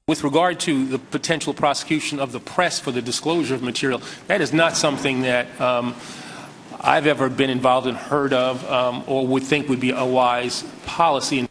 With regard to the potential prosecution of the press for the disclosure of material, that is not something that I've ever been involved in, heard of, or would think would be a wise policy.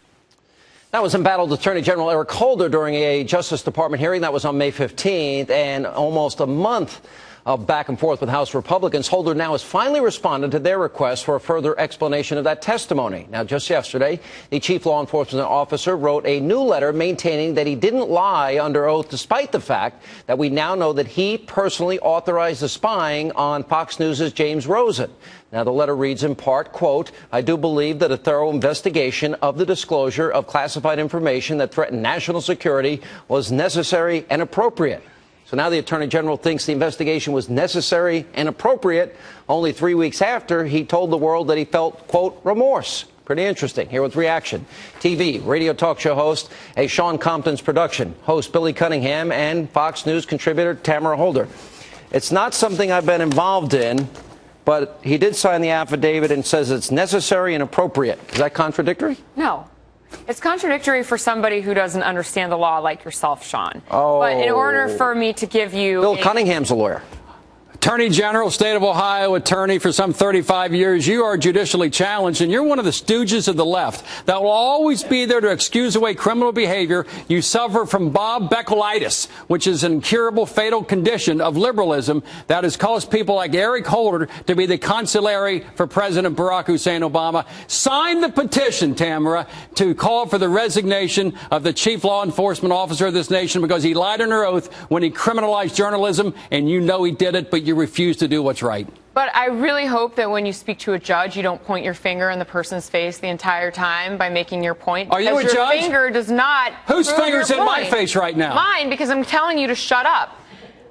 That was embattled Attorney General Eric Holder during a Justice Department hearing that was on May 15th, and almost a month of back and forth with House Republicans. Holder now has finally responded to their request for a further explanation of that testimony. Now, just yesterday, the chief law enforcement officer wrote a new letter maintaining that he didn't lie under oath, despite the fact that we now know that he personally authorized the spying on Fox News' James Rosen. Now, the letter reads in part, quote, I do believe that a thorough investigation of the disclosure of classified information that threatened national security was necessary and appropriate. So now the Attorney General thinks the investigation was necessary and appropriate only 3 weeks after he told the world that he felt, quote, remorse. Pretty interesting. Here with reaction. TV, radio talk show host, a Sean Compton's production, host Billy Cunningham, and Fox News contributor Tamara Holder. It's not something I've been involved in, but he did sign the affidavit and says it's necessary and appropriate. Is that contradictory? No. It's contradictory for somebody who doesn't understand the law like yourself, Sean. Oh. But in order for me to give you... Bill Cunningham's a lawyer. Attorney General, state of Ohio attorney for some 35 years. You are judicially challenged, and you're one of the stooges of the left that will always be there to excuse away criminal behavior. You suffer from Bob Beckelitis, which is an incurable, fatal condition of liberalism that has caused people like Eric Holder to be the consigliere for President Barack Hussein Obama. Sign the petition, Tamara, to call for the resignation of the chief law enforcement officer of this nation because he lied under oath when he criminalized journalism, and you know he did it, but you refuse to do what's right. But I really hope that when you speak to a judge, you don't point your finger in the person's face the entire time by making your point. Are you a judge? Your finger does not. Whose finger's in my face right now? Mine, because I'm telling you to shut up.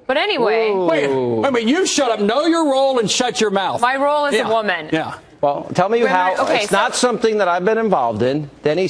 But anyway. Wait a minute, you shut up. Know your role and shut your mouth. My role as a woman. Yeah. Well, tell me how. Okay, it's not something that I've been involved in. Then he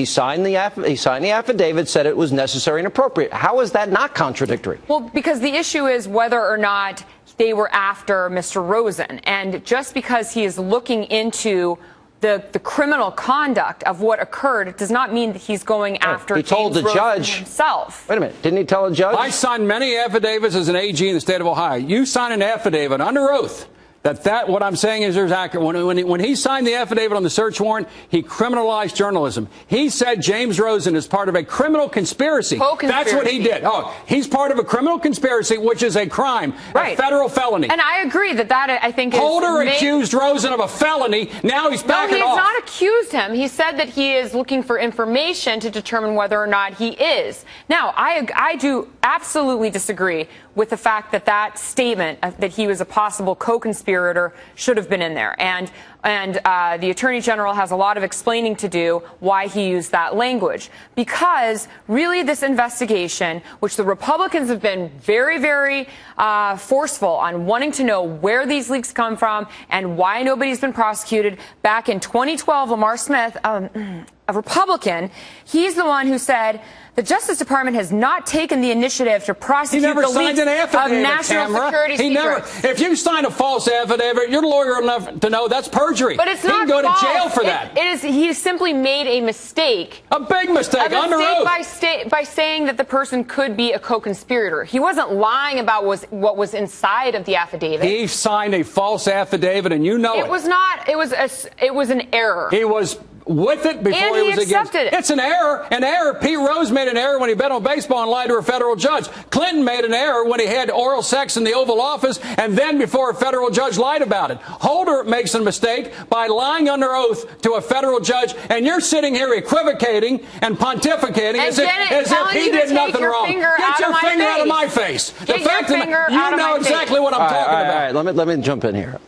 signed the affidavit, said it was necessary and appropriate. How is that not contradictory? Well, because the issue is whether or not they were after Mr. Rosen. And just because he is looking into the criminal conduct of what occurred, it does not mean that he's going after James Rosen himself. Wait a minute. Didn't he tell the judge? I signed many affidavits as an AG in the state of Ohio. You sign an affidavit under oath that what I'm saying is accurate. When he signed the affidavit on the search warrant, he criminalized journalism. He said James Rosen is part of a criminal conspiracy. That's what he did. Oh, he's part of a criminal conspiracy, which is a crime, a federal felony. And I agree that I think Holder accused Rosen of a felony. Now he's backing off. No, he has not accused him. He said that he is looking for information to determine whether or not he is. Now, I do absolutely disagree with the fact that that statement that he was a possible co-conspirator should have been in there. And the Attorney General has a lot of explaining to do why he used that language. Because really this investigation, which the Republicans have been very, very forceful on wanting to know where these leaks come from and why nobody's been prosecuted. Back in 2012, Lamar Smith, a Republican, he's the one who said the Justice Department has not taken the initiative to prosecute the leaks of national security secrets. If you sign a false affidavit, you're lawyer enough to know that's perjury. But it's not He can go false. to jail for that. He simply made a mistake. A big mistake, under oath. By saying that the person could be a co-conspirator. He wasn't lying about what was inside of the affidavit. He signed a false affidavit, and you know it. It was not. It was an error. He was with it before and he was against it. It's an error. An error. Pete Rose made an error when he bet on baseball and lied to a federal judge. Clinton made an error when he had oral sex in the Oval Office and then before a federal judge lied about it. Holder makes a mistake by lying under oath to a federal judge, and you're sitting here equivocating and pontificating as if he did nothing wrong. Get your finger out of my face. The fact that you know exactly what I'm talking about. All right, let me jump in here.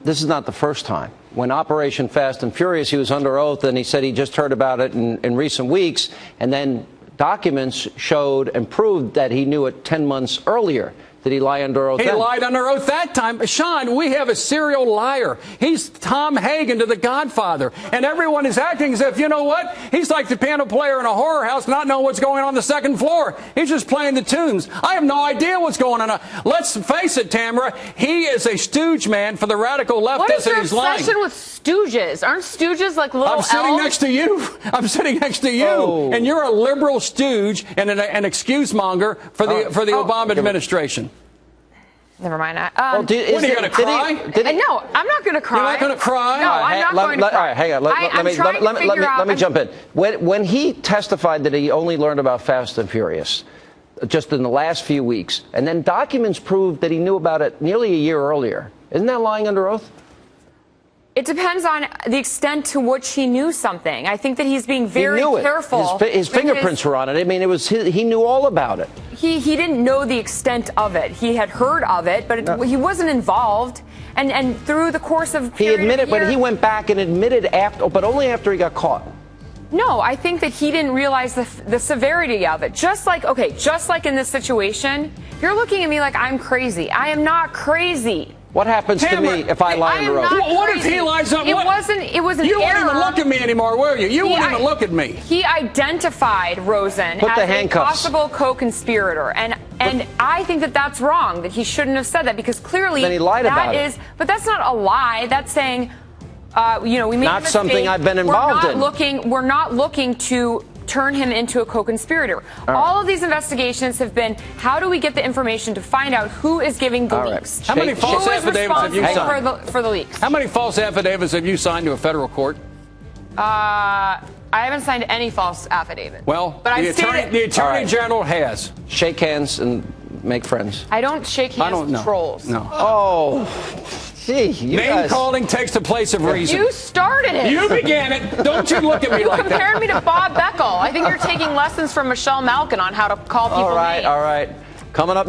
This is not the first time. When Operation Fast and Furious, he was under oath, and he said he just heard about it in recent weeks, and then documents showed and proved that he knew it 10 months earlier. Did he lie under oath then? He lied under oath that time. Sean, we have a serial liar. He's Tom Hagen to The Godfather. And everyone is acting as if, you know what? He's like the piano player in a horror house not knowing what's going on the second floor. He's just playing the tunes. I have no idea what's going on. Let's face it, Tamara. He is a stooge man for the radical leftists, and he's lying. What is your obsession with stooges. Aren't stooges like little I'm sitting elves? next to you. I'm sitting next to you, and you're a liberal stooge and an excuse monger for the Obama administration. Never mind. What are you going to cry? No, I'm not going to cry. You're not going to cry? No, I'm not going to cry. All right, hang on. Let me jump in. When he testified that he only learned about Fast and Furious just in the last few weeks, and then documents proved that he knew about it nearly a year earlier, isn't that lying under oath? It depends on the extent to which he knew something. I think that he's being very careful. His fingerprints were on it. I mean, he knew all about it. He didn't know the extent of it. He had heard of it, but he wasn't involved. And through the course of he admitted, but he went back and admitted after, but only after he got caught. No, I think that he didn't realize the severity of it. Just like in this situation, you're looking at me like I'm crazy. I am not crazy. What happens to me if I lie under oath? What if he lies up? It was an error. You wouldn't even look at me anymore, were you? You wouldn't even look at me. He identified Rosen as a possible co-conspirator, and I think that that's wrong. That he shouldn't have said that because clearly then he lied about it. But that's not a lie. That's saying, we made a mistake. Not something I've been involved in. We're not looking to turn him into a co-conspirator. All of these investigations have been, how do we get the information to find out who is giving the leaks? How many false affidavits have you signed? For the leaks? How many false affidavits have you signed to a federal court? I haven't signed any false affidavit. Well, the attorney general has. Shake hands and make friends. I don't shake hands with trolls. No. Oh. Gee, Name calling takes the place of reason. You started it. You began it. Don't you look at me like that. You compared me to Bob Beckel. I think you're taking lessons from Michelle Malkin on how to call people names. All right. Coming up.